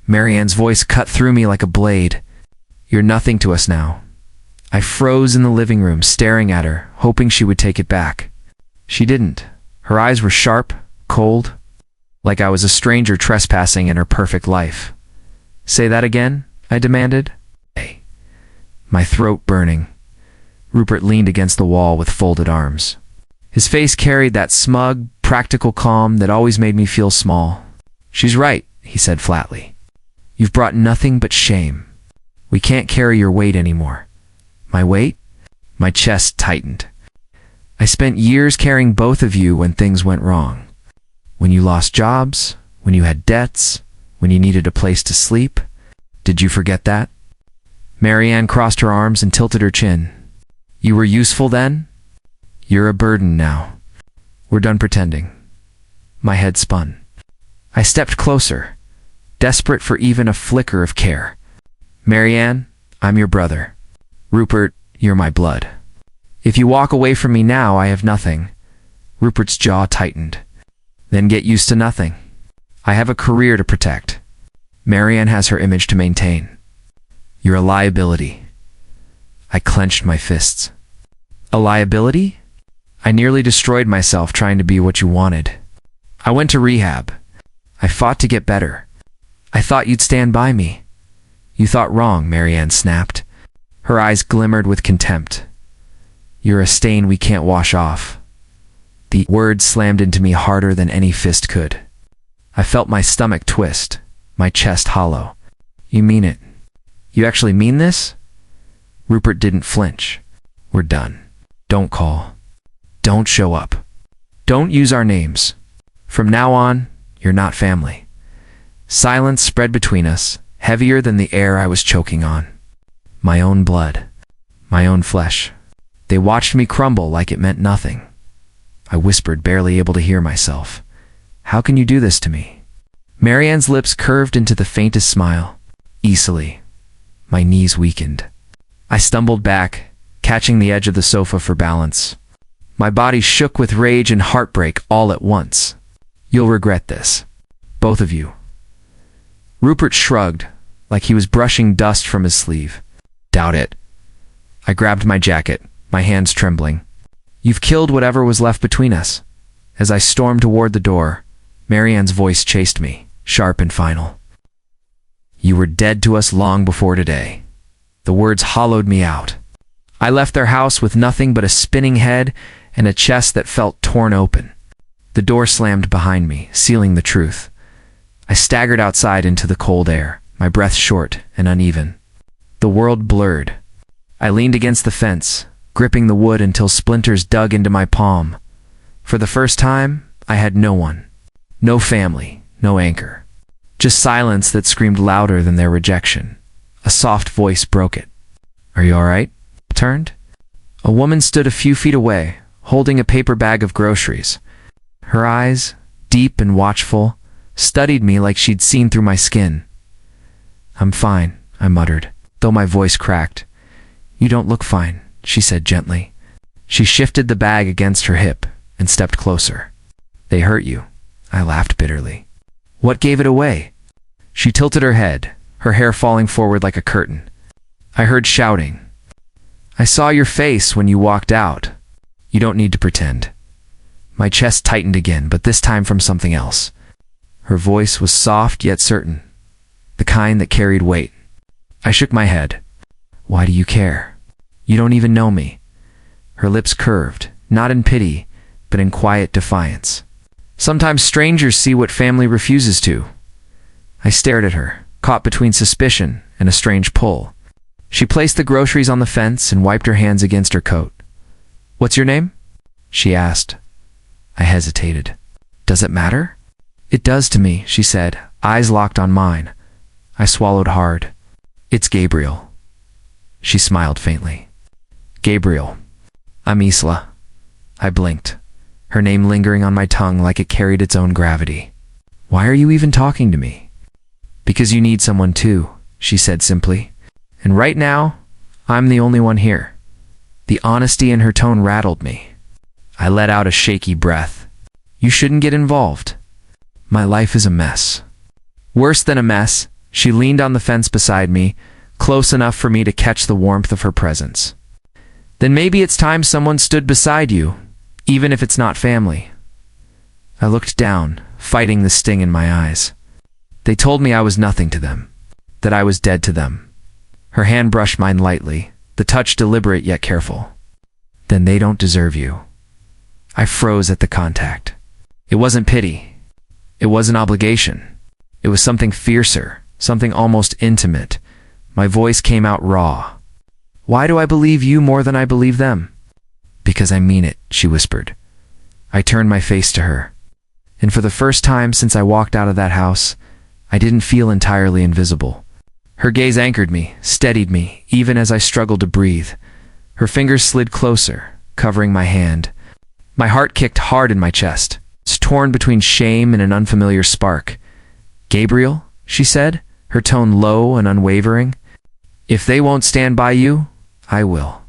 Marianne's voice cut through me like a blade. You're nothing to us now. I froze in the living room, staring at her, hoping she would take it back. She didn't. Her eyes were sharp, cold, like I was a stranger trespassing in her perfect life. Say that again? I demanded. Hey. My throat burning. Rupert leaned against the wall with folded arms. His face carried that smug, practical calm that always made me feel small. She's right, he said flatly. You've brought nothing but shame. We can't carry your weight anymore. My weight? My chest tightened. I spent years carrying both of you when things went wrong. When you lost jobs, when you had debts, when you needed a place to sleep. Did you forget that? Marianne crossed her arms and tilted her chin. You were useful then? You're a burden now. We're done pretending. My head spun. I stepped closer, desperate for even a flicker of care. Marianne, I'm your brother. Rupert, you're my blood. If you walk away from me now, I have nothing. Rupert's jaw tightened. Then get used to nothing. I have a career to protect. Marianne has her image to maintain. You're a liability. I clenched my fists. A liability? I nearly destroyed myself trying to be what you wanted. I went to rehab. I fought to get better. I thought you'd stand by me. You thought wrong, Marianne snapped. Her eyes glimmered with contempt. You're a stain we can't wash off. The words slammed into me harder than any fist could. I felt my stomach twist, my chest hollow. You mean it? You actually mean this? Rupert didn't flinch. We're done. Don't call. Don't show up. Don't use our names. From now on, you're not family. Silence spread between us, heavier than the air I was choking on. My own blood. My own flesh. They watched me crumble like it meant nothing. I whispered, barely able to hear myself. How can you do this to me? Marianne's lips curved into the faintest smile. Easily. My knees weakened. I stumbled back, catching the edge of the sofa for balance. My body shook with rage and heartbreak all at once. You'll regret this. Both of you. Rupert shrugged, like he was brushing dust from his sleeve. Doubt it. I grabbed my jacket, my hands trembling. You've killed whatever was left between us. As I stormed toward the door, Marianne's voice chased me, sharp and final. You were dead to us long before today. The words hollowed me out. I left their house with nothing but a spinning head and a chest that felt torn open. The door slammed behind me, sealing the truth. I staggered outside into the cold air, my breath short and uneven. The world blurred. I leaned against the fence, gripping the wood until splinters dug into my palm. For the first time, I had no one. No family, no anchor. Just silence that screamed louder than their rejection. A soft voice broke it. Are you all right? I turned. A woman stood a few feet away, holding a paper bag of groceries. Her eyes, deep and watchful, studied me like she'd seen through my skin. I'm fine, I muttered, though my voice cracked. You don't look fine, she said gently. She shifted the bag against her hip and stepped closer. They hurt you, I laughed bitterly. What gave it away? She tilted her head, her hair falling forward like a curtain. I heard shouting. I saw your face when you walked out. You don't need to pretend. My chest tightened again, but this time from something else. Her voice was soft yet certain, the kind that carried weight. I shook my head. Why do you care? You don't even know me. Her lips curved, not in pity, but in quiet defiance. Sometimes strangers see what family refuses to. I stared at her, caught between suspicion and a strange pull. She placed the groceries on the fence and wiped her hands against her coat. What's your name? She asked. I hesitated. Does it matter? It does to me, she said, eyes locked on mine. I swallowed hard. It's Gabriel. She smiled faintly. Gabriel. I'm Isla. I blinked, her name lingering on my tongue like it carried its own gravity. Why are you even talking to me? Because you need someone too, she said simply. And right now, I'm the only one here. The honesty in her tone rattled me. I let out a shaky breath. You shouldn't get involved. My life is a mess. Worse than a mess, She leaned on the fence beside me, close enough for me to catch the warmth of her presence. Then maybe it's time someone stood beside you, even if it's not family. I looked down, fighting the sting in my eyes. They told me I was nothing to them, that I was dead to them. Her hand brushed mine lightly, the touch deliberate yet careful. Then they don't deserve you. I froze at the contact. It wasn't pity. It wasn't obligation. It was something fiercer, something almost intimate. My voice came out raw. Why do I believe you more than I believe them? Because I mean it, she whispered. I turned my face to her. And for the first time since I walked out of that house, I didn't feel entirely invisible. Her gaze anchored me, steadied me, even as I struggled to breathe. Her fingers slid closer, covering my hand. My heart kicked hard in my chest. It's torn between shame and an unfamiliar spark. Gabriel, she said, her tone low and unwavering. If they won't stand by you, I will.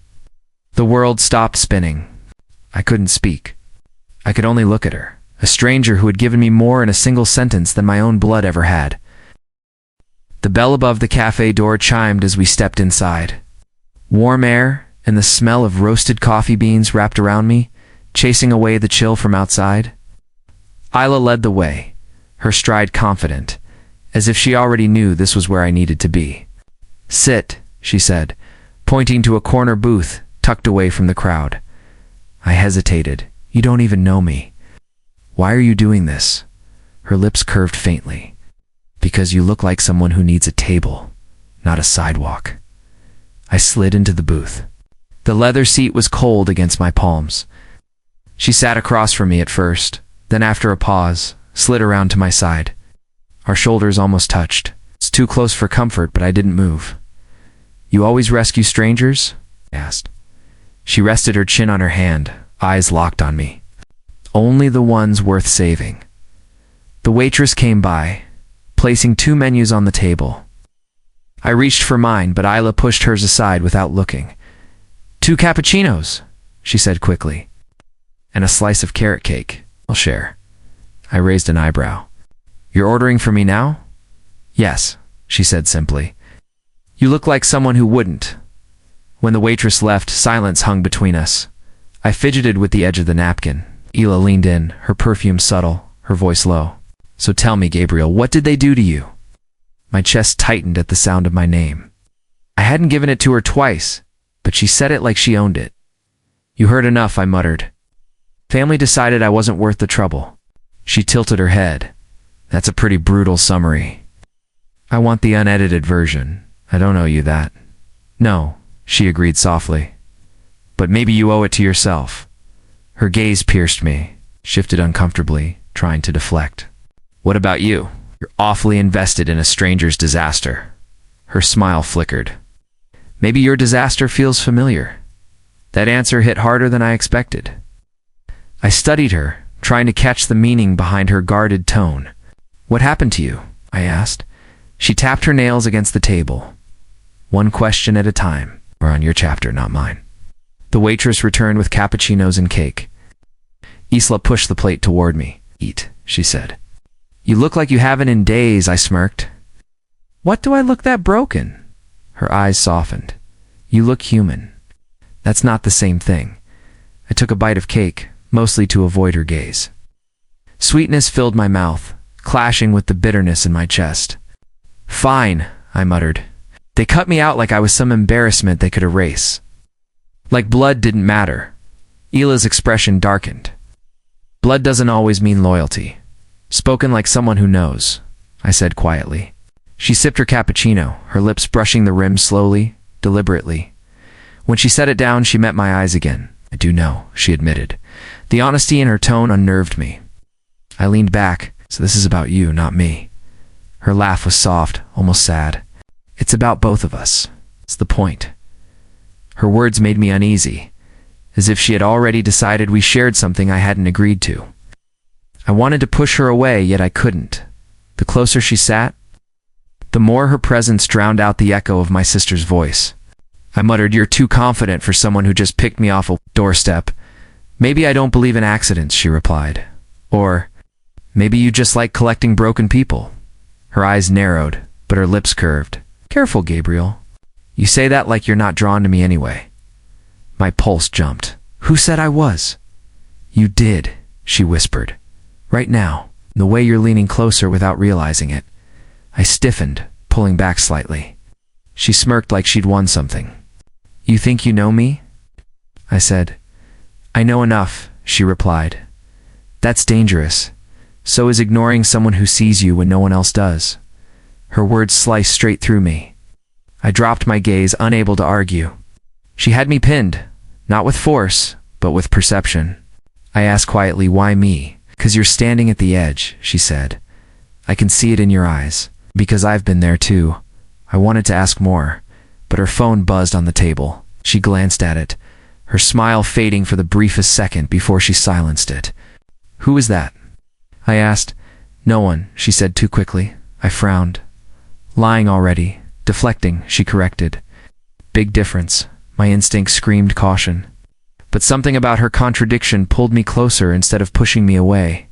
The world stopped spinning. I couldn't speak. I could only look at her, a stranger who had given me more in a single sentence than my own blood ever had. The bell above the cafe door chimed as we stepped inside. Warm air and the smell of roasted coffee beans wrapped around me, chasing away the chill from outside. Isla led the way, her stride confident, as if she already knew this was where I needed to be. Sit, she said, pointing to a corner booth tucked away from the crowd. I hesitated. You don't even know me. Why are you doing this? Her lips curved faintly. Because you look like someone who needs a table, not a sidewalk. I slid into the booth. The leather seat was cold against my palms. She sat across from me at first, then after a pause, slid around to my side. Our shoulders almost touched. It's too close for comfort, but I didn't move. You always rescue strangers? I asked. She rested her chin on her hand, eyes locked on me. Only the ones worth saving. The waitress came by, placing 2 menus on the table. I reached for mine, but Isla pushed hers aside without looking. 2 cappuccinos, she said quickly. And a slice of carrot cake. I'll share. I raised an eyebrow. You're ordering for me now? Yes, she said simply. You look like someone who wouldn't. When the waitress left, silence hung between us. I fidgeted with the edge of the napkin. Isla leaned in, her perfume subtle, her voice low. So tell me, Gabriel, what did they do to you? My chest tightened at the sound of my name. I hadn't given it to her twice, but she said it like she owned it. You heard enough, I muttered. Family decided I wasn't worth the trouble. She tilted her head. That's a pretty brutal summary. I want the unedited version. I don't owe you that. No, she agreed softly. But maybe you owe it to yourself. Her gaze pierced me, shifted uncomfortably, trying to deflect. What about you? You're awfully invested in a stranger's disaster. Her smile flickered. Maybe your disaster feels familiar. That answer hit harder than I expected. I studied her, trying to catch the meaning behind her guarded tone. What happened to you? I asked. She tapped her nails against the table. One question at a time. We're on your chapter, not mine. The waitress returned with cappuccinos and cake. Isla pushed the plate toward me. Eat, she said. You look like you haven't in days, I smirked. What do I look that broken? Her eyes softened. You look human. That's not the same thing. I took a bite of cake, mostly to avoid her gaze. Sweetness filled my mouth, clashing with the bitterness in my chest. Fine, I muttered. They cut me out like I was some embarrassment they could erase. Like blood didn't matter. Ila's expression darkened. Blood doesn't always mean loyalty. Spoken like someone who knows, I said quietly. She sipped her cappuccino, her lips brushing the rim slowly, deliberately. When she set it down, she met my eyes again. I do know, she admitted. The honesty in her tone unnerved me. I leaned back. So this is about you, not me. Her laugh was soft, almost sad. It's about both of us. It's the point. Her words made me uneasy, as if she had already decided we shared something I hadn't agreed to. I wanted to push her away, yet I couldn't. The closer she sat, the more her presence drowned out the echo of my sister's voice. I muttered, "You're too confident for someone who just picked me off a doorstep." "Maybe I don't believe in accidents," she replied. Or, "Maybe you just like collecting broken people." Her eyes narrowed, but her lips curved. Careful, Gabriel. You say that like you're not drawn to me anyway. My pulse jumped. Who said I was? You did, she whispered. Right now, the way you're leaning closer without realizing it. I stiffened, pulling back slightly. She smirked like she'd won something. You think you know me? I said. I know enough, she replied. That's dangerous. So is ignoring someone who sees you when no one else does. Her words sliced straight through me. I dropped my gaze, unable to argue. She had me pinned, not with force, but with perception. I asked quietly, why me? "'Cause you're standing at the edge," she said. "I can see it in your eyes. Because I've been there too." I wanted to ask more, but her phone buzzed on the table. She glanced at it, her smile fading for the briefest second before she silenced it. "Who was that?" I asked. "No one," she said too quickly. I frowned. "Lying already. Deflecting," she corrected. Big difference. My instinct screamed caution. But something about her contradiction pulled me closer instead of pushing me away.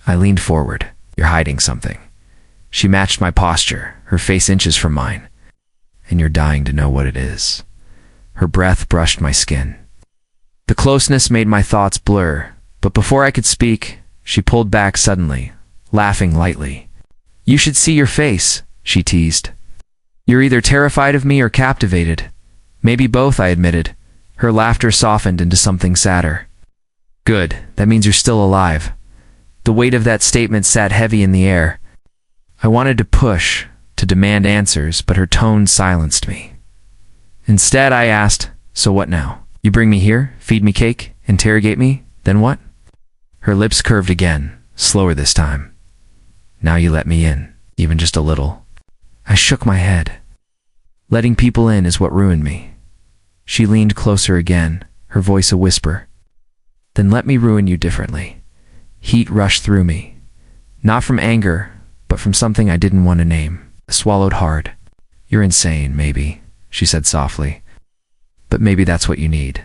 I leaned forward. "You're hiding something." She matched my posture, her face inches from mine. "And you're dying to know what it is." Her breath brushed my skin. The closeness made my thoughts blur, but before I could speak, she pulled back suddenly, laughing lightly. "You should see your face," she teased. "You're either terrified of me or captivated." "Maybe both," I admitted. Her laughter softened into something sadder. "Good, that means you're still alive." The weight of that statement sat heavy in the air. I wanted to push, to demand answers, but her tone silenced me. Instead, I asked, "So what now? You bring me here, feed me cake, interrogate me, then what?" Her lips curved again, slower this time. "Now you let me in, even just a little." I shook my head. Letting people in is what ruined me. She leaned closer again, her voice a whisper. "Then let me ruin you differently." Heat rushed through me. Not from anger, but from something I didn't want to name. I swallowed hard. "You're insane, maybe," she said softly. "But maybe that's what you need."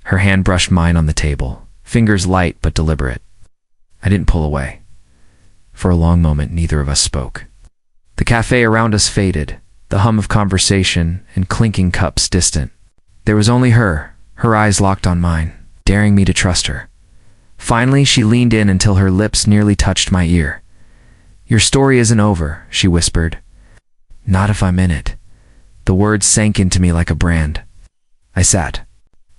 Her hand brushed mine on the table, fingers light but deliberate. I didn't pull away. For a long moment, neither of us spoke. The cafe around us faded, the hum of conversation and clinking cups distant. There was only her eyes locked on mine, daring me to trust her. Finally, she leaned in until her lips nearly touched my ear. "Your story isn't over," she whispered. "Not if I'm in it." The words sank into me like a brand. I sat,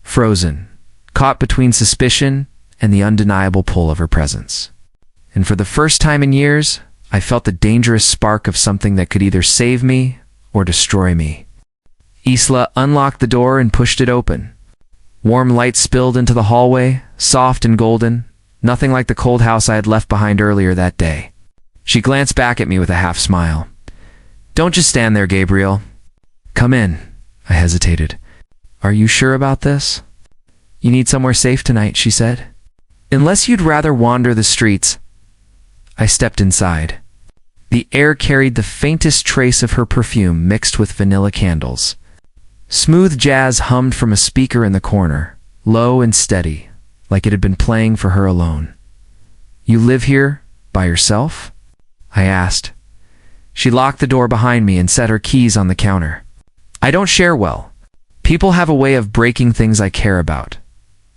frozen, caught between suspicion and the undeniable pull of her presence. And for the first time in years, I felt the dangerous spark of something that could either save me or destroy me. Isla unlocked the door and pushed it open. Warm light spilled into the hallway, soft and golden, nothing like the cold house I had left behind earlier that day. She glanced back at me with a half smile. "Don't just stand there, Gabriel. Come in." I hesitated. "Are you sure about this?" "You need somewhere safe tonight," she said. "Unless you'd rather wander the streets." I stepped inside. The air carried the faintest trace of her perfume mixed with vanilla candles. Smooth jazz hummed from a speaker in the corner, low and steady, like it had been playing for her alone. "You live here, by yourself?" I asked. She locked the door behind me and set her keys on the counter. "I don't share well. People have a way of breaking things I care about."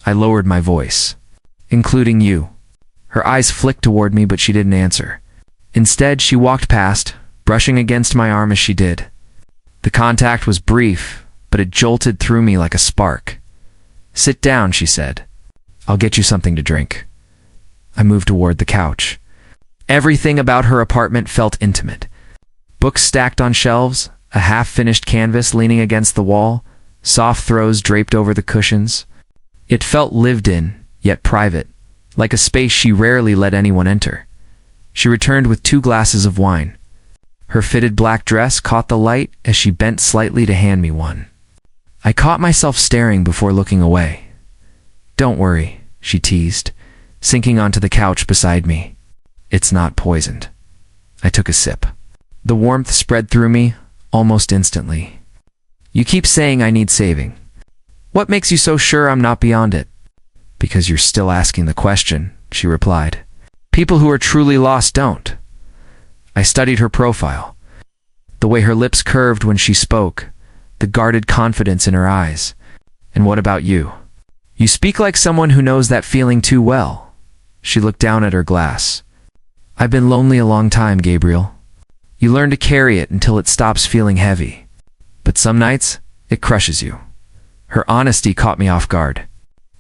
I lowered my voice. "Including you." Her eyes flicked toward me, but she didn't answer. Instead, she walked past, brushing against my arm as she did. The contact was brief, but it jolted through me like a spark. "Sit down," she said. "I'll get you something to drink." I moved toward the couch. Everything about her apartment felt intimate. Books stacked on shelves, a half-finished canvas leaning against the wall, soft throws draped over the cushions. It felt lived in, yet private, like a space she rarely let anyone enter. She returned with 2 glasses of wine. Her fitted black dress caught the light as she bent slightly to hand me one. I caught myself staring before looking away. "Don't worry," she teased, sinking onto the couch beside me. "It's not poisoned." I took a sip. The warmth spread through me, almost instantly. "You keep saying I need saving. What makes you so sure I'm not beyond it?" "Because you're still asking the question," she replied. "People who are truly lost don't." I studied her profile. The way her lips curved when she spoke, the guarded confidence in her eyes. "And what about you? You speak like someone who knows that feeling too well." She looked down at her glass. "I've been lonely a long time, Gabriel. You learn to carry it until it stops feeling heavy. But some nights, it crushes you." Her honesty caught me off guard.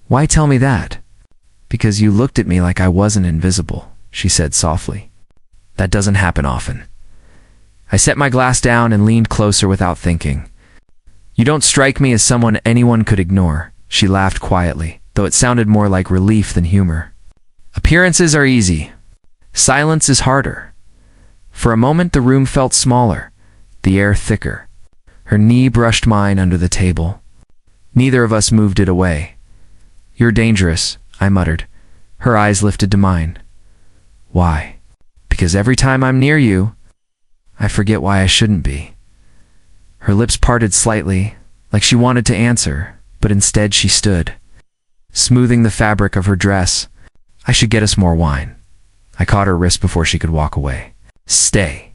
"Why tell me that?" "Because you looked at me like I wasn't invisible," she said softly. "That doesn't happen often." I set my glass down and leaned closer without thinking. "You don't strike me as someone anyone could ignore," she laughed quietly, though it sounded more like relief than humor. "Appearances are easy. Silence is harder." For a moment the room felt smaller, the air thicker. Her knee brushed mine under the table. Neither of us moved it away. "You're dangerous," I muttered. Her eyes lifted to mine. "Why?" "Because every time I'm near you, I forget why I shouldn't be." Her lips parted slightly, like she wanted to answer, but instead she stood, smoothing the fabric of her dress. "I should get us more wine." I caught her wrist before she could walk away. "Stay."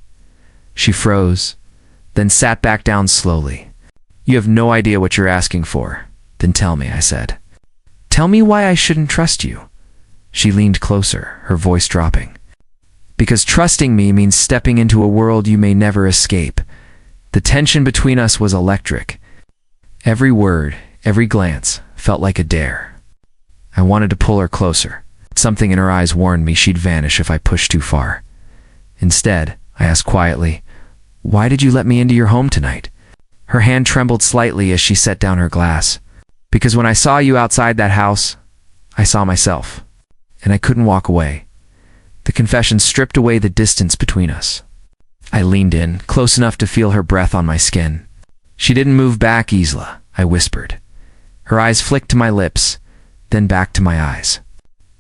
She froze, then sat back down slowly. "You have no idea what you're asking for." "Then tell me," I said. "Tell me why I shouldn't trust you." She leaned closer, her voice dropping. "Because trusting me means stepping into a world you may never escape." The tension between us was electric. Every word, every glance, felt like a dare. I wanted to pull her closer. Something in her eyes warned me she'd vanish if I pushed too far. Instead, I asked quietly, "Why did you let me into your home tonight?" Her hand trembled slightly as she set down her glass. "Because when I saw you outside that house, I saw myself. And I couldn't walk away." The confession stripped away the distance between us. I leaned in, close enough to feel her breath on my skin. "She didn't move back, Isla," I whispered. Her eyes flicked to my lips, then back to my eyes.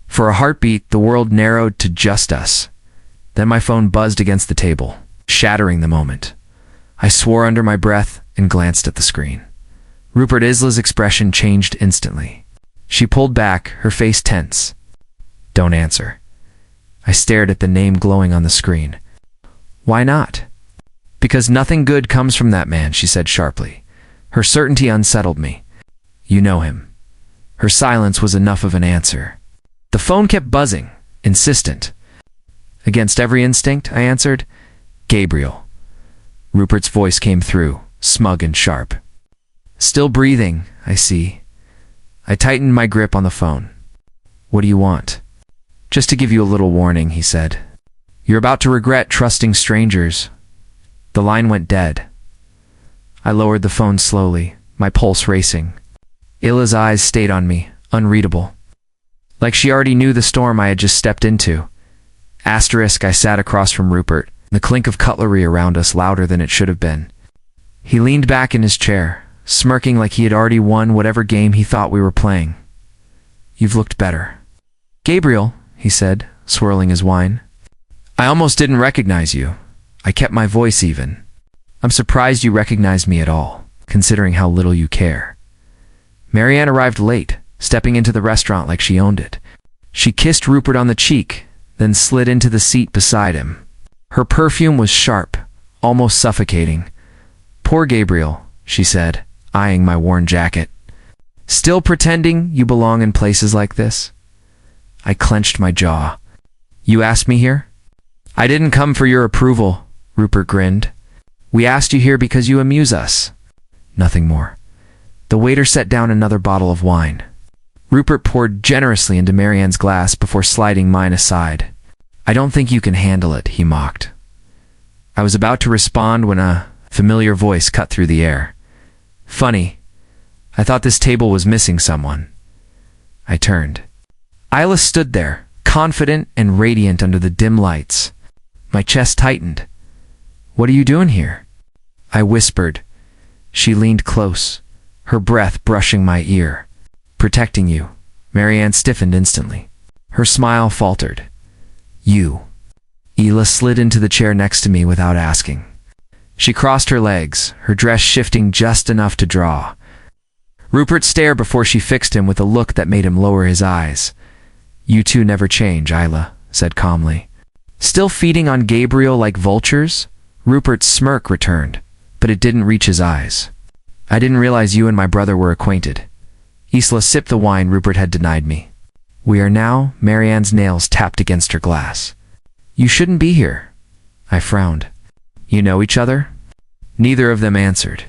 For a heartbeat, the world narrowed to just us. Then my phone buzzed against the table, shattering the moment. I swore under my breath and glanced at the screen. Rupert Isla's expression changed instantly. She pulled back, her face tense. "Don't answer." I stared at the name glowing on the screen. "Why not?" "Because nothing good comes from that man," she said sharply. Her certainty unsettled me. "You know him." Her silence was enough of an answer. The phone kept buzzing, insistent. "Against every instinct," I answered. "Gabriel." Rupert's voice came through, smug and sharp. "Still breathing, I see." I tightened my grip on the phone. "What do you want?" "Just to give you a little warning," he said. "You're about to regret trusting strangers." The line went dead. I lowered the phone slowly, my pulse racing. Illa's eyes stayed on me, unreadable. Like she already knew the storm I had just stepped into. Asterisk, I sat across from Rupert, the clink of cutlery around us louder than it should have been. He leaned back in his chair, smirking like he had already won whatever game he thought we were playing. "You've looked better." "Gabriel," he said, swirling his wine. "I almost didn't recognize you." I kept my voice even. "I'm surprised you recognized me at all, considering how little you care." Marianne arrived late, stepping into the restaurant like she owned it. She kissed Rupert on the cheek, then slid into the seat beside him. Her perfume was sharp, almost suffocating. "Poor Gabriel," she said, eyeing my worn jacket. "Still pretending you belong in places like this?" I clenched my jaw. "You asked me here?" "I didn't come for your approval," Rupert grinned. "We asked you here because you amuse us." Nothing more. The waiter set down another bottle of wine. Rupert poured generously into Marianne's glass before sliding mine aside. "I don't think you can handle it," he mocked. I was about to respond when a familiar voice cut through the air. "Funny. I thought this table was missing someone." I turned. Isla stood there, confident and radiant under the dim lights. My chest tightened. "What are you doing here?" I whispered. She leaned close, her breath brushing my ear. "Protecting you." Marianne stiffened instantly. Her smile faltered. "You." Isla slid into the chair next to me without asking. She crossed her legs, her dress shifting just enough to draw. Rupert stared before she fixed him with a look that made him lower his eyes. "You two never change," Isla said calmly. "Still feeding on Gabriel like vultures?" Rupert's smirk returned, but it didn't reach his eyes. I didn't realize you and my brother were acquainted. Isla sipped the wine Rupert had denied me. We are now. Marianne's nails tapped against her glass. You shouldn't be here. I frowned. You know each other? Neither of them answered.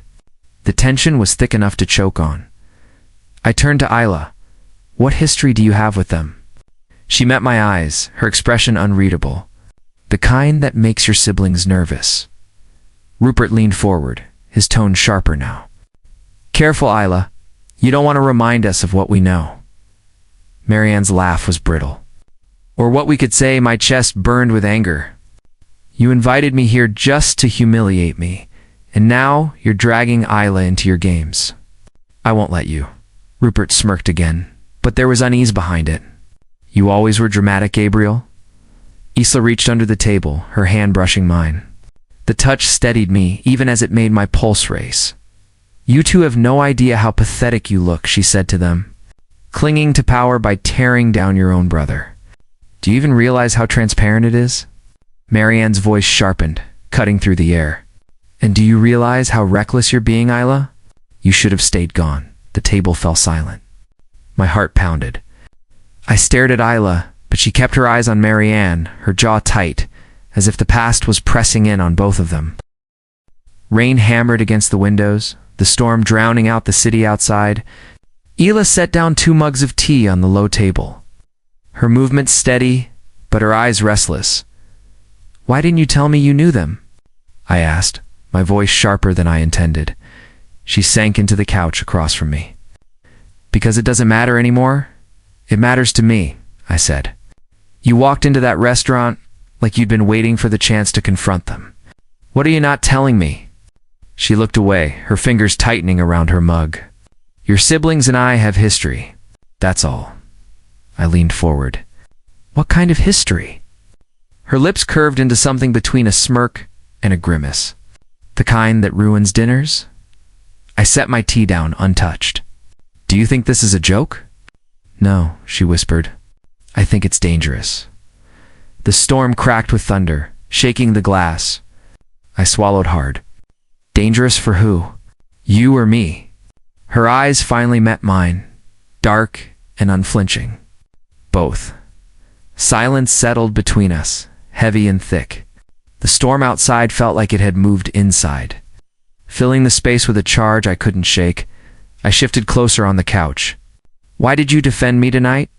The tension was thick enough to choke on. I turned to Isla. What history do you have with them? She met my eyes, her expression unreadable. The kind that makes your siblings nervous. Rupert leaned forward, his tone sharper now. Careful, Isla. You don't want to remind us of what we know. Marianne's laugh was brittle. Or what we could say. My chest burned with anger. You invited me here just to humiliate me, and now you're dragging Isla into your games. I won't let you. Rupert smirked again, but there was unease behind it. You always were dramatic, Gabriel? Isla reached under the table, her hand brushing mine. The touch steadied me, even as it made my pulse race. You two have no idea how pathetic you look, she said to them. Clinging to power by tearing down your own brother. Do you even realize how transparent it is? Marianne's voice sharpened, cutting through the air. And do you realize how reckless you're being, Isla? You should have stayed gone. The table fell silent. My heart pounded. I stared at Isla, but she kept her eyes on Marianne, her jaw tight, as if the past was pressing in on both of them. Rain hammered against the windows, the storm drowning out the city outside. Isla set down 2 mugs of tea on the low table. Her movements steady, but her eyes restless. Why didn't you tell me you knew them? I asked, my voice sharper than I intended. She sank into the couch across from me. Because it doesn't matter anymore? It matters to me, I said. You walked into that restaurant like you'd been waiting for the chance to confront them. What are you not telling me? She looked away, her fingers tightening around her mug. Your siblings and I have history. That's all. I leaned forward. What kind of history? Her lips curved into something between a smirk and a grimace. The kind that ruins dinners? I set my tea down untouched. Do you think this is a joke? No, she whispered. I think it's dangerous. The storm cracked with thunder, shaking the glass. I swallowed hard. Dangerous for who? You or me? Her eyes finally met mine, dark and unflinching. Both. Silence settled between us, heavy and thick. The storm outside felt like it had moved inside. Filling the space with a charge I couldn't shake, I shifted closer on the couch. Why did you defend me tonight?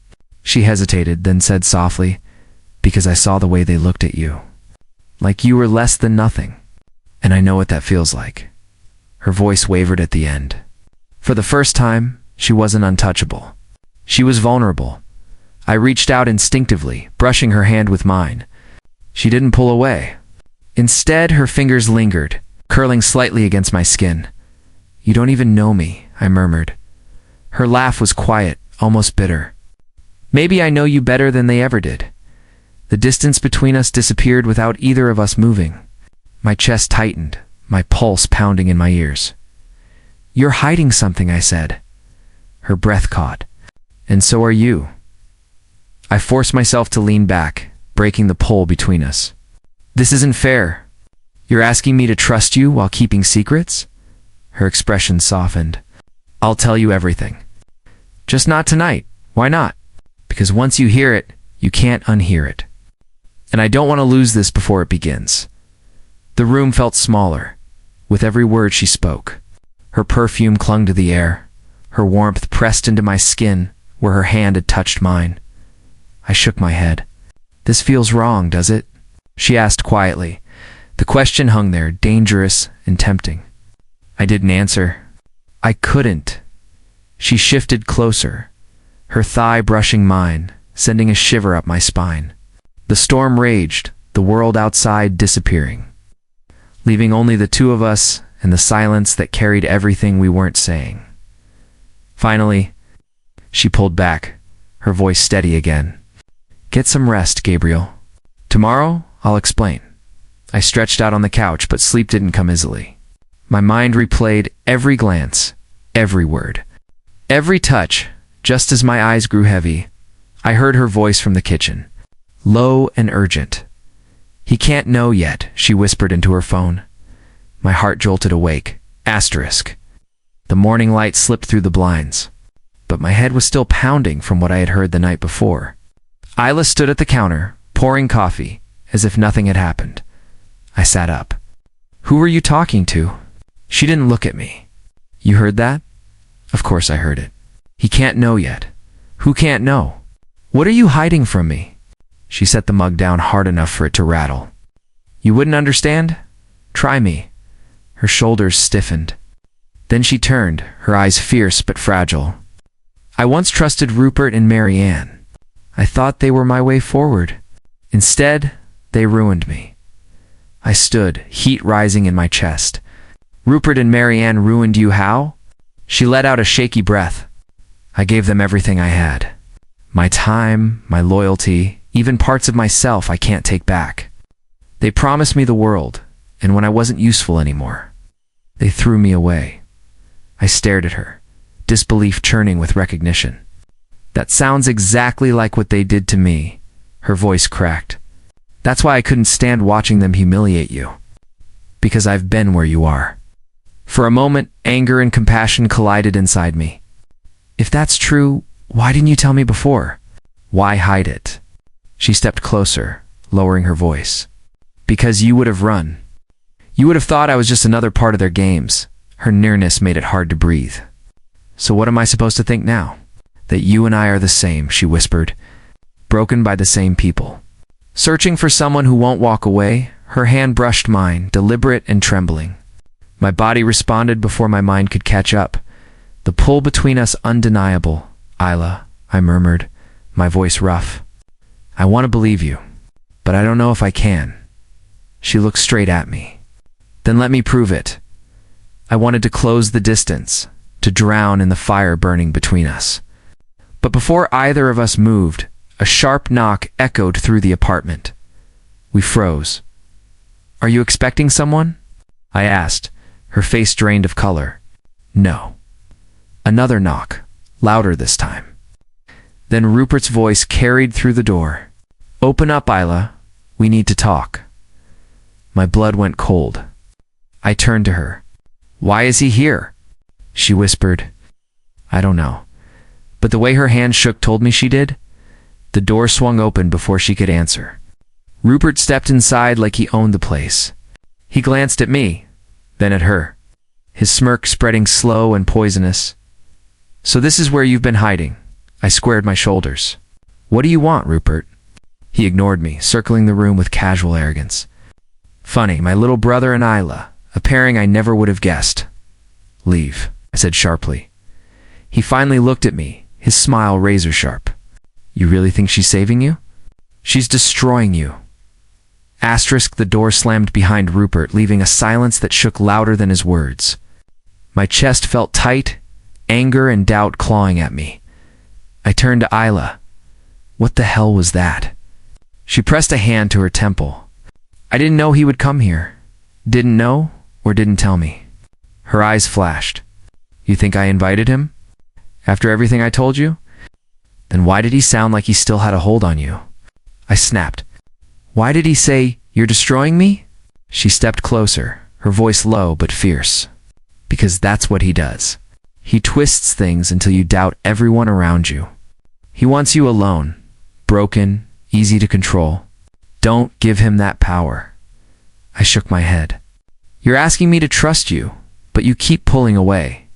She hesitated, then said softly, because I saw the way they looked at you. Like you were less than nothing. And I know what that feels like. Her voice wavered at the end. For the first time, she wasn't untouchable. She was vulnerable. I reached out instinctively, brushing her hand with mine. She didn't pull away. Instead, her fingers lingered, curling slightly against my skin. You don't even know me, I murmured. Her laugh was quiet, almost bitter. Maybe I know you better than they ever did. The distance between us disappeared without either of us moving. My chest tightened, my pulse pounding in my ears. You're hiding something, I said. Her breath caught. And so are you. I forced myself to lean back, breaking the pull between us. This isn't fair. You're asking me to trust you while keeping secrets? Her expression softened. I'll tell you everything. Just not tonight. Why not? Because once you hear it, you can't unhear it. And I don't want to lose this before it begins. The room felt smaller, with every word she spoke. Her perfume clung to the air, her warmth pressed into my skin where her hand had touched mine. I shook my head. This feels wrong, does it? She asked quietly. The question hung there, dangerous and tempting. I didn't answer. I couldn't. She shifted closer, her thigh brushing mine, sending a shiver up my spine. The storm raged, the world outside disappearing, leaving only the two of us and the silence that carried everything we weren't saying. Finally, she pulled back, her voice steady again. Get some rest, Gabriel. Tomorrow, I'll explain. I stretched out on the couch, but sleep didn't come easily. My mind replayed every glance, every word, every touch. Just as my eyes grew heavy, I heard her voice from the kitchen, low and urgent. He can't know yet, she whispered into her phone. My heart jolted awake. Asterisk. The morning light slipped through the blinds, but my head was still pounding from what I had heard the night before. Isla stood at the counter, pouring coffee, as if nothing had happened. I sat up. Who were you talking to? She didn't look at me. You heard that? Of course I heard it. He can't know yet. Who can't know? What are you hiding from me? She set the mug down hard enough for it to rattle. You wouldn't understand? Try me. Her shoulders stiffened. Then she turned, her eyes fierce but fragile. I once trusted Rupert and Marianne. I thought they were my way forward. Instead, they ruined me. I stood, heat rising in my chest. Rupert and Marianne ruined you how? She let out a shaky breath. I gave them everything I had. My time, my loyalty, even parts of myself I can't take back. They promised me the world, and when I wasn't useful anymore, they threw me away. I stared at her, disbelief churning with recognition. That sounds exactly like what they did to me. Her voice cracked. That's why I couldn't stand watching them humiliate you. Because I've been where you are. For a moment, anger and compassion collided inside me. If that's true, why didn't you tell me before? Why hide it? She stepped closer, lowering her voice. Because you would have run. You would have thought I was just another part of their games. Her nearness made it hard to breathe. So what am I supposed to think now? That you and I are the same, she whispered. Broken by the same people. Searching for someone who won't walk away, her hand brushed mine, deliberate and trembling. My body responded before my mind could catch up. The pull between us undeniable. Isla, I murmured, my voice rough. I want to believe you, but I don't know if I can. She looked straight at me. Then let me prove it. I wanted to close the distance, to drown in the fire burning between us. But before either of us moved, a sharp knock echoed through the apartment. We froze. Are you expecting someone? I asked, her face drained of color. No. Another knock, louder this time. Then Rupert's voice carried through the door. Open up, Isla. We need to talk. My blood went cold. I turned to her. Why is he here? She whispered. I don't know. But the way her hand shook told me she did. The door swung open before she could answer. Rupert stepped inside like he owned the place. He glanced at me, then at her, his smirk spreading slow and poisonous. So this is where you've been hiding. I squared my shoulders. What do you want, Rupert? He ignored me, circling the room with casual arrogance. Funny, my little brother and Isla, a pairing I never would have guessed. Leave, I said sharply. He finally looked at me, his smile razor sharp. You really think she's saving you? She's destroying you. Asterisk, the door slammed behind Rupert, leaving a silence that shook louder than his words. My chest felt tight, anger and doubt clawing at me. I turned to Isla. What the hell was that? She pressed a hand to her temple. I didn't know he would come here. Didn't know or didn't tell me. Her eyes flashed. You think I invited him? After everything I told you? Then why did he sound like he still had a hold on you? I snapped. Why did he say, you're destroying me? She stepped closer, her voice low but fierce. Because that's what he does. He twists things until you doubt everyone around you. He wants you alone, broken, easy to control. Don't give him that power. I shook my head. You're asking me to trust you, but you keep pulling away,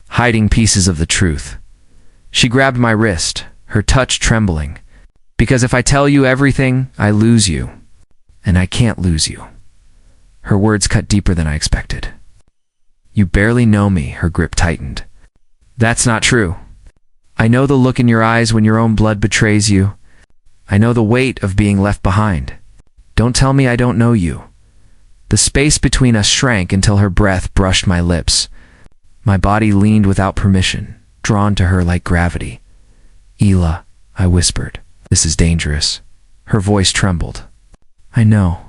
hiding pieces of the truth. She grabbed my wrist, her touch trembling. Because if I tell you everything, I lose you. And I can't lose you. Her words cut deeper than I expected. You barely know me, her grip tightened. That's not true. I know the look in your eyes when your own blood betrays you. I know the weight of being left behind. Don't tell me I don't know you. The space between us shrank until her breath brushed my lips. My body leaned without permission, drawn to her like gravity. Ela, I whispered. This is dangerous. Her voice trembled. I know.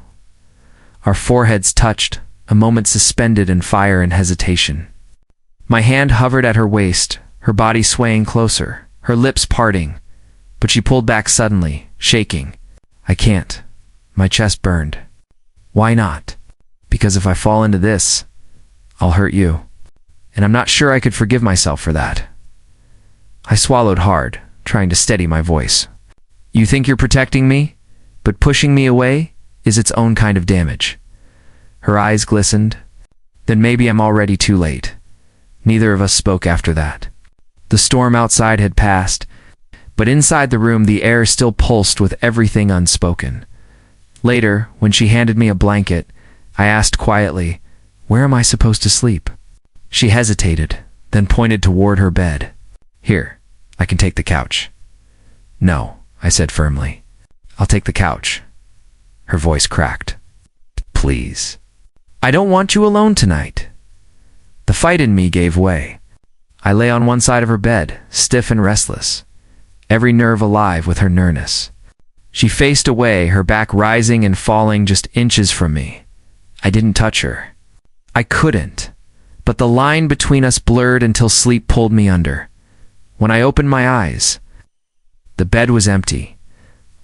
Our foreheads touched, a moment suspended in fire and hesitation. My hand hovered at her waist, her body swaying closer, her lips parting, but she pulled back suddenly, shaking. I can't. My chest burned. Why not? Because if I fall into this, I'll hurt you. And I'm not sure I could forgive myself for that. I swallowed hard, trying to steady my voice. You think you're protecting me, but pushing me away is its own kind of damage. Her eyes glistened. Then maybe I'm already too late. Neither of us spoke after that. The storm outside had passed, but inside the room the air still pulsed with everything unspoken. Later, when she handed me a blanket, I asked quietly, "Where am I supposed to sleep?" She hesitated, then pointed toward her bed. "Here, I can take the couch." "No," I said firmly. "I'll take the couch." Her voice cracked. "Please. I don't want you alone tonight." The fight in me gave way. I lay on one side of her bed, stiff and restless, every nerve alive with her nearness. She faced away, her back rising and falling just inches from me. I didn't touch her. I couldn't, but the line between us blurred until sleep pulled me under. When I opened my eyes, the bed was empty.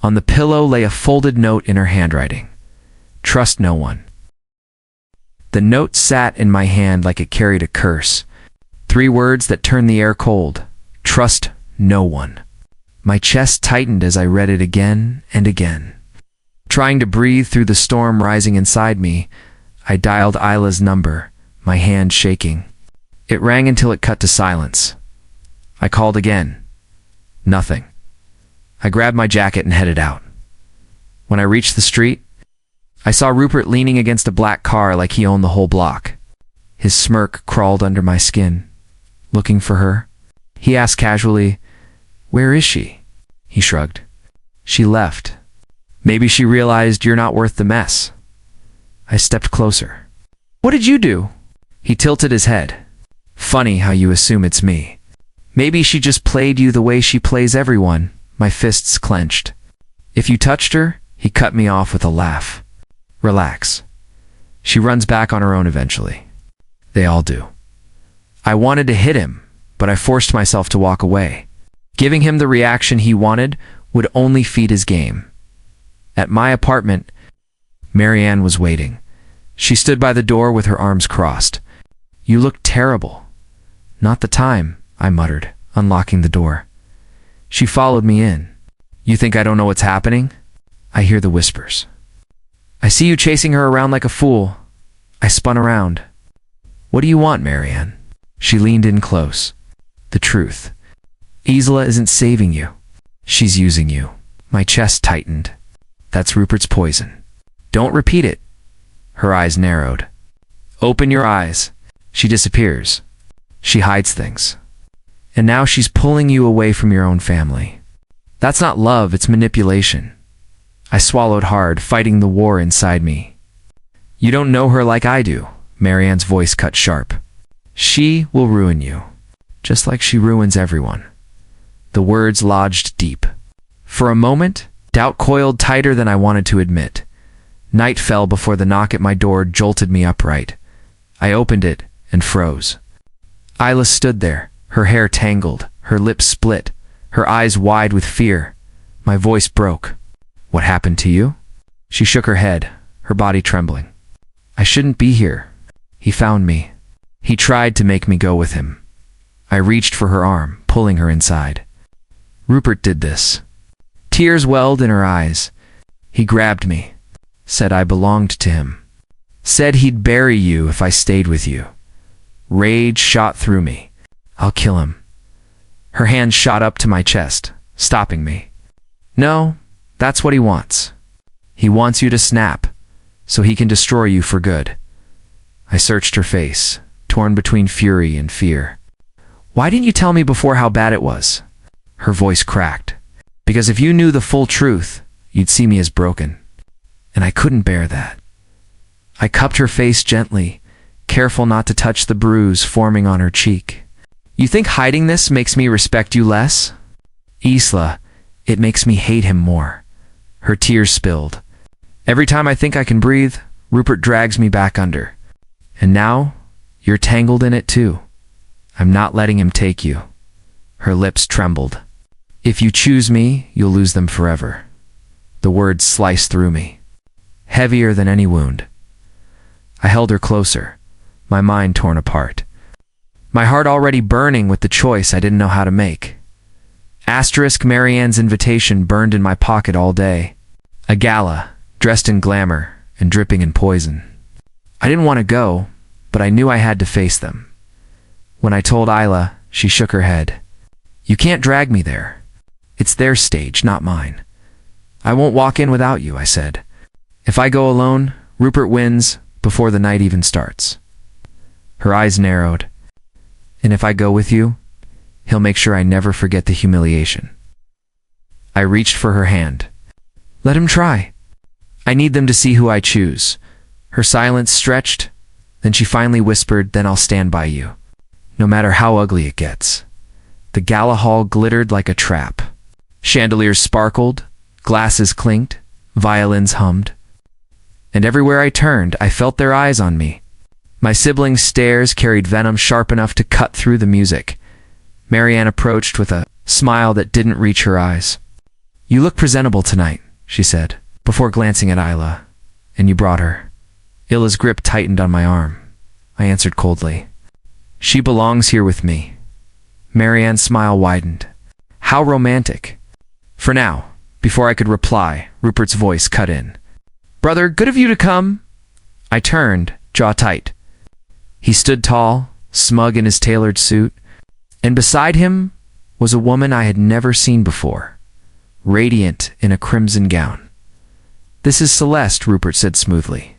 On the pillow lay a folded note in her handwriting. "Trust no one." The note sat in my hand like it carried a curse. 3 words that turned the air cold. Trust no one. My chest tightened as I read it again and again. Trying to breathe through the storm rising inside me, I dialed Isla's number, my hand shaking. It rang until it cut to silence. I called again. Nothing. I grabbed my jacket and headed out. When I reached the street, I saw Rupert leaning against a black car like he owned the whole block. His smirk crawled under my skin. "Looking for her?" He asked casually. "Where is she?" He shrugged. "She left. Maybe she realized you're not worth the mess." I stepped closer. "What did you do?" He tilted his head. "Funny how you assume it's me. Maybe she just played you the way she plays everyone." My fists clenched. "If you touched her," he cut me off with a laugh. "Relax. She runs back on her own eventually. They all do." I wanted to hit him, but I forced myself to walk away. Giving him the reaction he wanted would only feed his game. At my apartment, Marianne was waiting. She stood by the door with her arms crossed. "You look terrible." "Not the time," I muttered, unlocking the door. She followed me in. "You think I don't know what's happening?" I hear the whispers. "I see you chasing her around like a fool." I spun around. "What do you want, Marianne?" She leaned in close. "The truth. Isla isn't saving you. She's using you." My chest tightened. "That's Rupert's poison. Don't repeat it." Her eyes narrowed. "Open your eyes." She disappears. She hides things. And now she's pulling you away from your own family. That's not love, it's manipulation. I swallowed hard, fighting the war inside me. "You don't know her like I do." Marianne's voice cut sharp. "She will ruin you, just like she ruins everyone." The words lodged deep. For a moment, doubt coiled tighter than I wanted to admit. Night fell before the knock at my door jolted me upright. I opened it and froze. Isla stood there, her hair tangled, her lips split, her eyes wide with fear. My voice broke. "What happened to you?" She shook her head, her body trembling. "I shouldn't be here. He found me. He tried to make me go with him." I reached for her arm, pulling her inside. "Rupert did this." Tears welled in her eyes. "He grabbed me. Said I belonged to him. Said he'd bury you if I stayed with you." Rage shot through me. "I'll kill him." Her hand shot up to my chest, stopping me. "No, that's what he wants. He wants you to snap, so he can destroy you for good." I searched her face, torn between fury and fear. "Why didn't you tell me before how bad it was?" Her voice cracked. "Because if you knew the full truth, you'd see me as broken. And I couldn't bear that." I cupped her face gently, careful not to touch the bruise forming on her cheek. "You think hiding this makes me respect you less?" "Isla, it makes me hate him more." Her tears spilled. "Every time I think I can breathe, Rupert drags me back under. And now, you're tangled in it too. I'm not letting him take you." Her lips trembled. "If you choose me, you'll lose them forever." The words sliced through me. heavier than any wound. I held her closer, my mind torn apart. My heart already burning with the choice I didn't know how to make. Asterisk Marianne's invitation burned in my pocket all day. A gala, dressed in glamour and dripping in poison. I didn't want to go, but I knew I had to face them. When I told Isla, she shook her head. You can't drag me there. It's their stage, not mine. I won't walk in without you, I said. If I go alone, Rupert wins before the night even starts. Her eyes narrowed. And if I go with you, he'll make sure I never forget the humiliation. I reached for her hand. Let him try. I need them to see who I choose. Her silence stretched, then she finally whispered, then I'll stand by you, no matter how ugly it gets. The gala hall glittered like a trap. Chandeliers sparkled, glasses clinked, violins hummed. And everywhere I turned, I felt their eyes on me. My siblings' stares carried venom sharp enough to cut through the music. Marianne approached with a smile that didn't reach her eyes. You look presentable tonight, she said, before glancing at Isla. And you brought her. Illa's grip tightened on my arm. I answered coldly. She belongs here with me. Marianne's smile widened. How romantic. For now, before I could reply, Rupert's voice cut in. Brother, good of you to come. I turned, jaw tight. He stood tall, smug in his tailored suit, and beside him was a woman I had never seen before, radiant in a crimson gown. This is Celeste, Rupert said smoothly.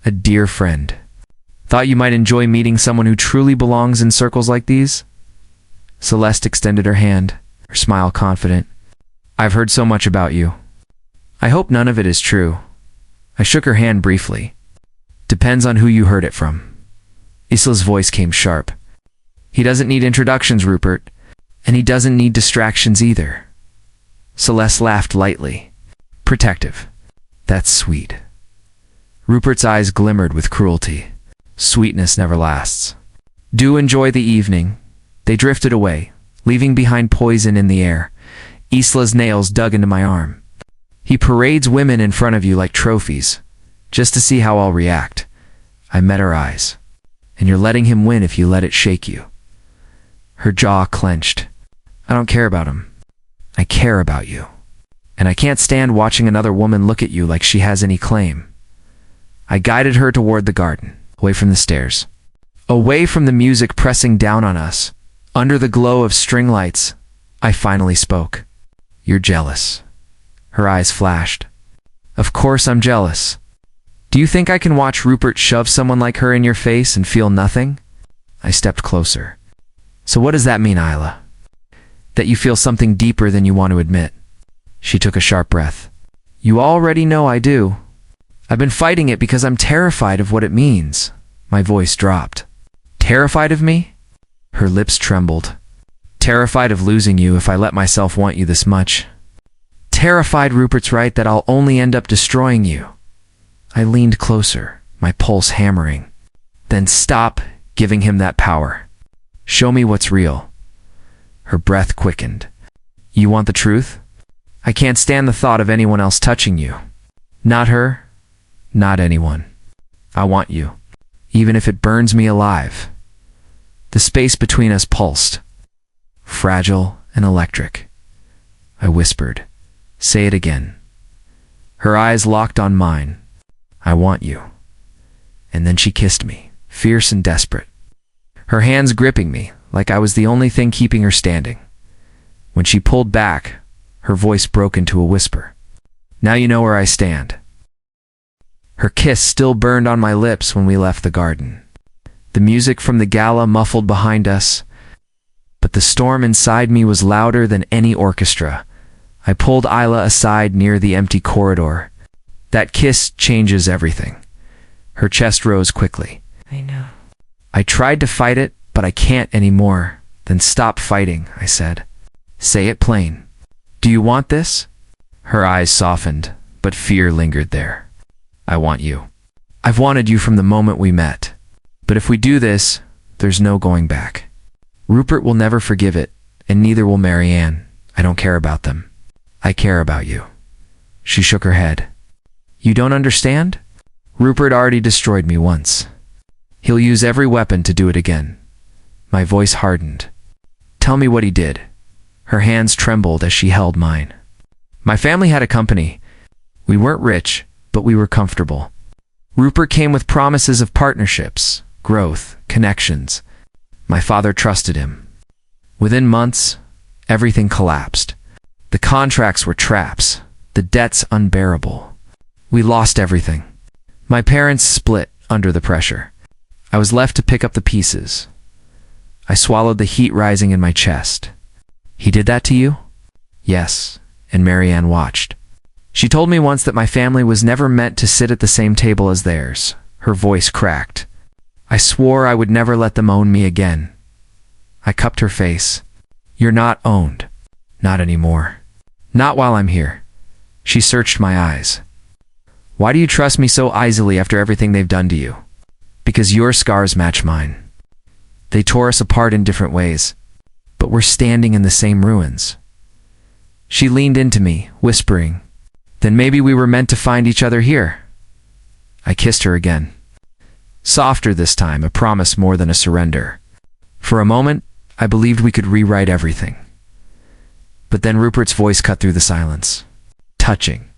A dear friend. Thought you might enjoy meeting someone who truly belongs in circles like these? Celeste extended her hand, her smile confident. I've heard so much about you. I hope none of it is true. I shook her hand briefly. Depends on who you heard it from. Isla's voice came sharp. He doesn't need introductions, Rupert, and he doesn't need distractions either. Celeste laughed lightly. Protective. That's sweet. Rupert's eyes glimmered with cruelty. Sweetness never lasts. Do enjoy the evening. They drifted away, leaving behind poison in the air. Isla's nails dug into my arm. He parades women in front of you like trophies, just to see how I'll react. I met her eyes. And you're letting him win if you let it shake you. Her jaw clenched. I don't care about him. I care about you. And I can't stand watching another woman look at you like she has any claim. I guided her toward the garden, away from the stairs. Away from the music pressing down on us. Under the glow of string lights, I finally spoke. You're jealous. Her eyes flashed. Of course I'm jealous. Do you think I can watch Rupert shove someone like her in your face and feel nothing? I stepped closer. So what does that mean, Isla? That you feel something deeper than you want to admit. She took a sharp breath. You already know I do. I've been fighting it because I'm terrified of what it means. My voice dropped. Terrified of me? Her lips trembled. Terrified of losing you if I let myself want you this much. Terrified Rupert's right that I'll only end up destroying you. I leaned closer, my pulse hammering. Then stop giving him that power. Show me what's real. Her breath quickened. You want the truth? I can't stand the thought of anyone else touching you. Not her, not anyone. I want you, even if it burns me alive. The space between us pulsed, fragile and electric. I whispered, say it again. Her eyes locked on mine. I want you. And then she kissed me, fierce and desperate. Her hands gripping me like I was the only thing keeping her standing. When she pulled back, her voice broke into a whisper. Now you know where I stand. Her kiss still burned on my lips when we left the garden. The music from the gala muffled behind us, but the storm inside me was louder than any orchestra. I pulled Isla aside near the empty corridor. That kiss changes everything. Her chest rose quickly. I know. I tried to fight it, but I can't anymore. Then stop fighting, I said. Say it plain. Do you want this? Her eyes softened, but fear lingered there. I want you. I've wanted you from the moment we met. But if we do this, there's no going back. Rupert will never forgive it, and neither will Marianne. I don't care about them. I care about you. She shook her head. You don't understand? Rupert already destroyed me once. He'll use every weapon to do it again. My voice hardened. Tell me what he did. Her hands trembled as she held mine. My family had a company. We weren't rich, but we were comfortable. Rupert came with promises of partnerships, growth, connections. My father trusted him. Within months, everything collapsed. The contracts were traps, the debts unbearable. We lost everything. My parents split under the pressure. I was left to pick up the pieces. I swallowed the heat rising in my chest. He did that to you? Yes, and Marianne watched. She told me once that my family was never meant to sit at the same table as theirs. Her voice cracked. I swore I would never let them own me again. I cupped her face. You're not owned. Not anymore. Not while I'm here. She searched my eyes. Why do you trust me so easily after everything they've done to you? Because your scars match mine. They tore us apart in different ways, but we're standing in the same ruins. She leaned into me, whispering, then maybe we were meant to find each other here. I kissed her again. Softer this time, a promise more than a surrender. For a moment, I believed we could rewrite everything. But then Rupert's voice cut through the silence. Touching.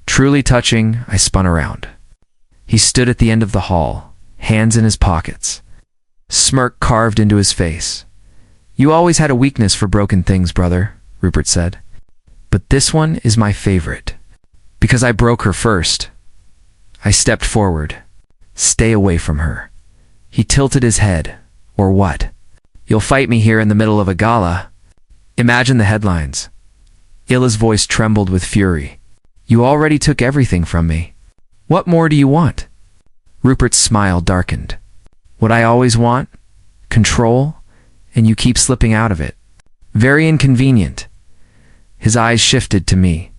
Truly touching, I spun around. He stood at the end of the hall, hands in his pockets. Smirk carved into his face. You always had a weakness for broken things, brother, Rupert said. But this one is my favorite. Because I broke her first. I stepped forward. Stay away from her. He tilted his head. Or what? You'll fight me here in the middle of a gala. Imagine the headlines. Illa's voice trembled with fury. You already took everything from me. What more do you want? Rupert's smile darkened. What I always want? Control? And you keep slipping out of it. Very inconvenient. His eyes shifted to me.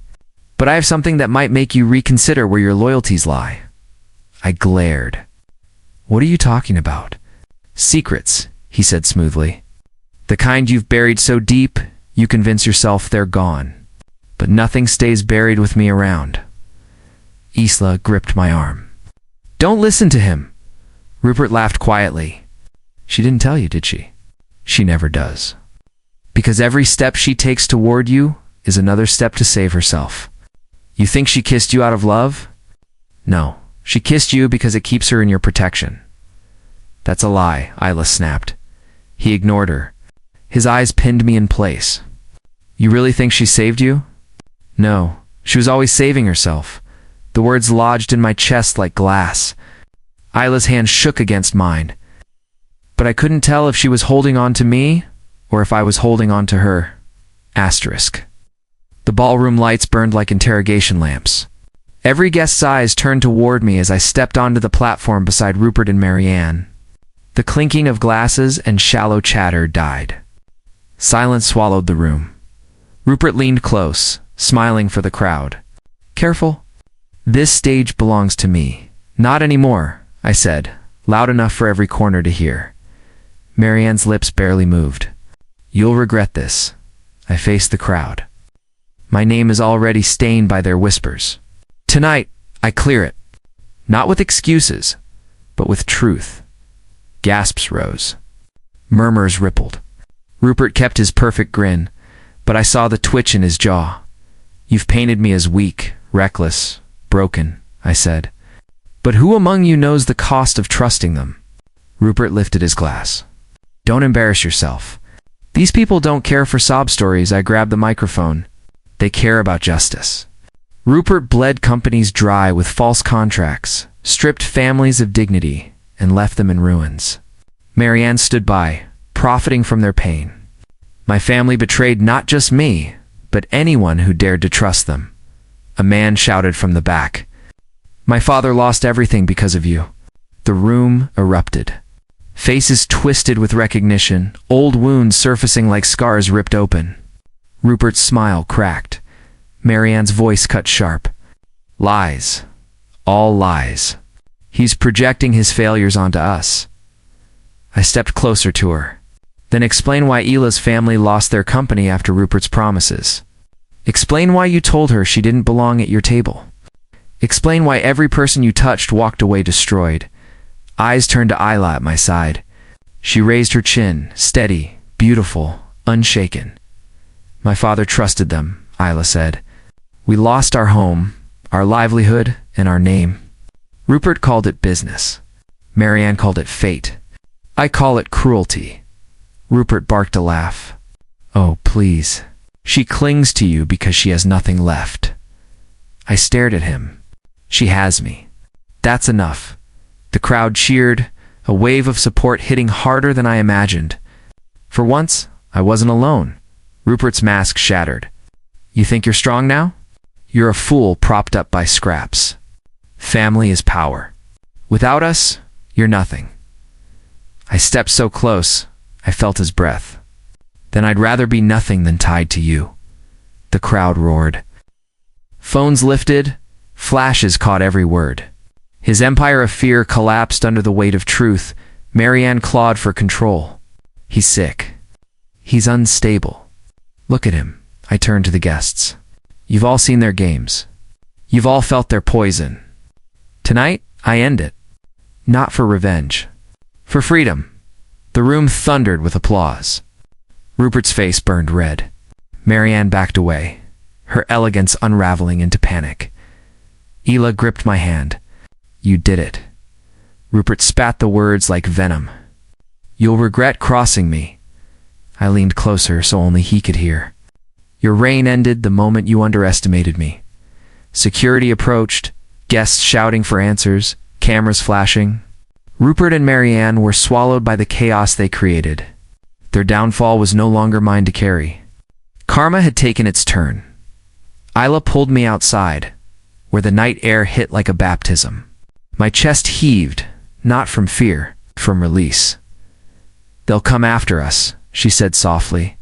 But I have something that might make you reconsider where your loyalties lie. I glared. What are you talking about? Secrets, he said smoothly. The kind you've buried so deep, you convince yourself they're gone. But nothing stays buried with me around. Isla gripped my arm. Don't listen to him. Rupert laughed quietly. She didn't tell you, did she? She never does. Because every step she takes toward you is another step to save herself. You think she kissed you out of love? No, she kissed you because it keeps her in your protection. That's a lie, Isla snapped. He ignored her. His eyes pinned me in place. You really think she saved you? No, she was always saving herself. The words lodged in my chest like glass. Isla's hand shook against mine. But I couldn't tell if she was holding on to me or if I was holding on to her. Asterisk. The ballroom lights burned like interrogation lamps. Every guest's eyes turned toward me as I stepped onto the platform beside Rupert and Marianne. The clinking of glasses and shallow chatter died. Silence swallowed the room. Rupert leaned close, smiling for the crowd. Careful. This stage belongs to me. Not anymore, I said, loud enough for every corner to hear. Marianne's lips barely moved. You'll regret this. I faced the crowd. My name is already stained by their whispers. Tonight, I clear it. Not with excuses, but with truth. Gasps rose. Murmurs rippled. Rupert kept his perfect grin, but I saw the twitch in his jaw. You've painted me as weak, reckless, broken, I said. But who among you knows the cost of trusting them? Rupert lifted his glass. Don't embarrass yourself. These people don't care for sob stories. I grabbed the microphone. They care about justice. Rupert bled companies dry with false contracts, stripped families of dignity, and left them in ruins. Marianne stood by, profiting from their pain. My family betrayed not just me, but anyone who dared to trust them. A man shouted from the back. My father lost everything because of you. The room erupted. Faces twisted with recognition, old wounds surfacing like scars ripped open. Rupert's smile cracked. Marianne's voice cut sharp. Lies. All lies. He's projecting his failures onto us. I stepped closer to her. Then explain why Ila's family lost their company after Rupert's promises. Explain why you told her she didn't belong at your table. Explain why every person you touched walked away destroyed. Eyes turned to Isla at my side. She raised her chin, steady, beautiful, unshaken. My father trusted them, Isla said. We lost our home, our livelihood, and our name. Rupert called it business. Marianne called it fate. I call it cruelty. Rupert barked a laugh. Oh, please. She clings to you because she has nothing left. I stared at him. She has me. That's enough. The crowd cheered, a wave of support hitting harder than I imagined. For once, I wasn't alone. Rupert's mask shattered. You think you're strong now? You're a fool propped up by scraps. Family is power. Without us, you're nothing. I stepped so close, I felt his breath. Then I'd rather be nothing than tied to you. The crowd roared. Phones lifted, flashes caught every word. His empire of fear collapsed under the weight of truth. Marianne clawed for control. He's sick. He's unstable. Look at him. I turned to the guests. You've all seen their games. You've all felt their poison. Tonight, I end it. Not for revenge. For freedom. The room thundered with applause. Rupert's face burned red. Marianne backed away, her elegance unraveling into panic. Isla gripped my hand. You did it. Rupert spat the words like venom. You'll regret crossing me. I leaned closer so only he could hear. Your reign ended the moment you underestimated me. Security approached, guests shouting for answers, cameras flashing. Rupert and Marianne were swallowed by the chaos they created. Their downfall was no longer mine to carry. Karma had taken its turn. Isla pulled me outside, where the night air hit like a baptism. My chest heaved, not from fear, from release. They'll come after us, she said softly.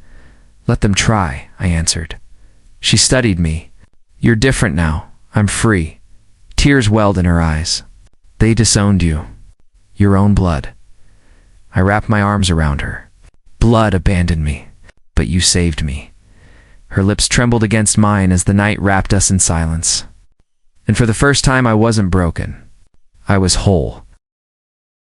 Let them try, I answered. She studied me. You're different now. I'm free. Tears welled in her eyes. They disowned you. Your own blood. I wrapped my arms around her. Blood abandoned me, but you saved me. Her lips trembled against mine as the night wrapped us in silence. And for the first time, I wasn't broken. I was whole.